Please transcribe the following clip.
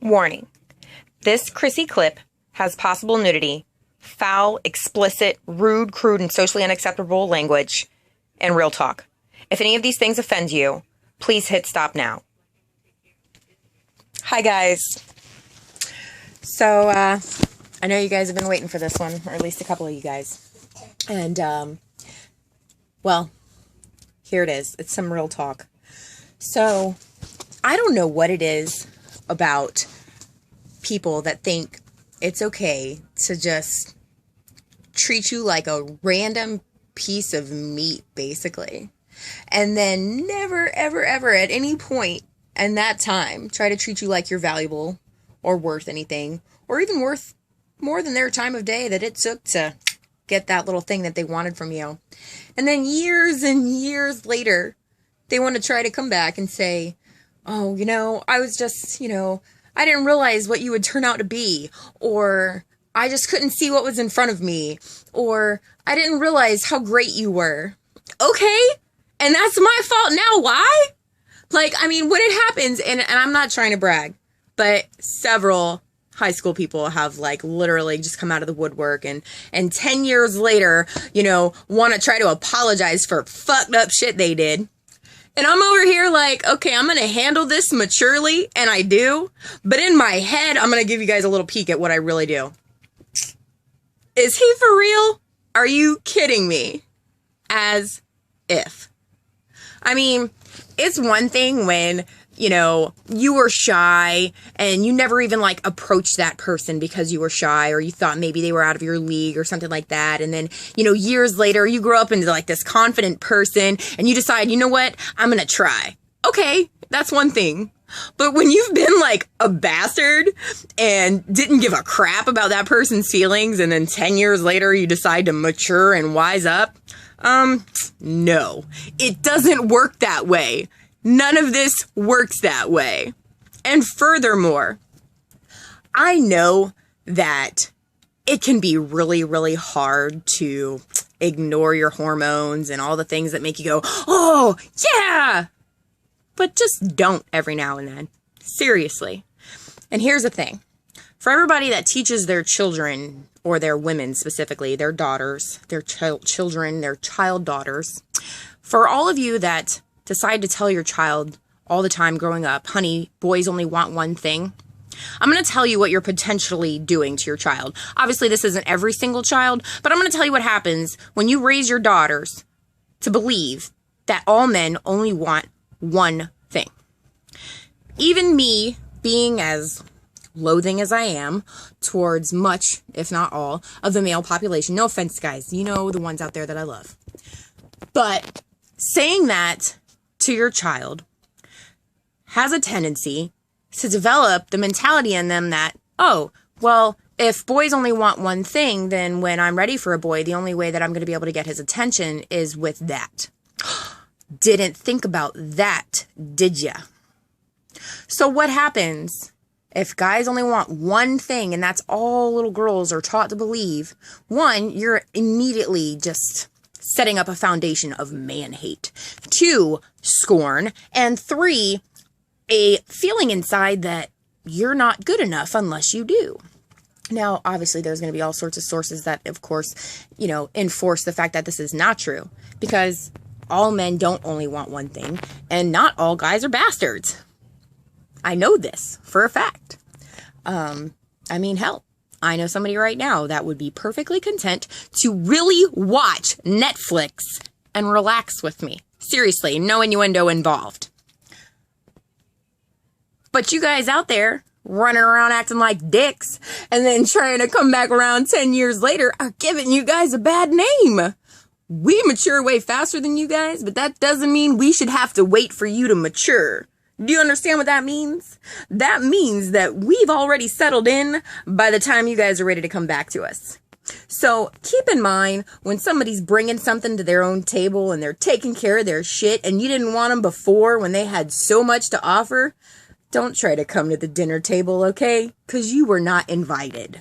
Warning. This CrissyClip has possible nudity, foul, explicit, rude, crude, and socially unacceptable language, and real talk. If any of these things offend you, please hit stop now. Hi, guys. So, I know you guys have been waiting for this one, or at least a couple of you guys. And, well, here it is. It's some real talk. So, I don't know what it is about people that think it's okay to just treat you like a random piece of meat, basically. And then never, ever, ever at any point in that time try to treat you like you're valuable or worth anything, or even worth more than their time of day that it took to get that little thing that they wanted from you. And then years and years later, they want to try to come back and say, oh, I was just, I didn't realize what you would turn out to be, or I just couldn't see what was in front of me, or I didn't realize how great you were. Okay, and that's my fault now. Why? When it happens, and I'm not trying to brag, but several high school people have literally just come out of the woodwork and 10 years later, want to try to apologize for fucked up shit they did. And I'm over here okay, I'm going to handle this maturely, and I do. But in my head, I'm going to give you guys a little peek at what I really do. Is he for real? Are you kidding me? As if. It's one thing when, you were shy and you never even approached that person because you were shy, or you thought maybe they were out of your league or something like that. And then, years later you grow up into this confident person and you decide, you know what, I'm going to try. Okay, that's one thing. But when you've been a bastard and didn't give a crap about that person's feelings, and then 10 years later you decide to mature and wise up, no, it doesn't work that way. None of this works that way. And furthermore, I know that it can be really, really hard to ignore your hormones and all the things that make you go, oh, yeah! But just don't every now and then. Seriously. And here's the thing. For everybody that teaches their children, or their women specifically, their daughters, their children, their child daughters, for all of you that decide to tell your child all the time growing up, honey, boys only want one thing, I'm going to tell you what you're potentially doing to your child. Obviously, this isn't every single child, but I'm going to tell you what happens when you raise your daughters to believe that all men only want one thing. Even me, being as loathing as I am towards much, if not all, of the male population. No offense, guys. The ones out there that I love. But saying that to your child has a tendency to develop the mentality in them that, oh, well, if boys only want one thing, then when I'm ready for a boy, the only way that I'm going to be able to get his attention is with that. Didn't think about that, did ya? So what happens if guys only want one thing, and that's all little girls are taught to believe? One, you're immediately just setting up a foundation of man-hate. 2, scorn. And 3, a feeling inside that you're not good enough unless you do. Now, obviously, there's going to be all sorts of sources that, of course, enforce the fact that this is not true. Because all men don't only want one thing, and not all guys are bastards. I know this for a fact. Hell, I know somebody right now that would be perfectly content to really watch Netflix and relax with me. Seriously, no innuendo involved. But you guys out there running around acting like dicks and then trying to come back around 10 years later are giving you guys a bad name. We mature way faster than you guys, but that doesn't mean we should have to wait for you to mature. Do you understand what that means? That means that we've already settled in by the time you guys are ready to come back to us. So keep in mind, when somebody's bringing something to their own table and they're taking care of their shit and you didn't want them before when they had so much to offer, don't try to come to the dinner table, okay? Because you were not invited.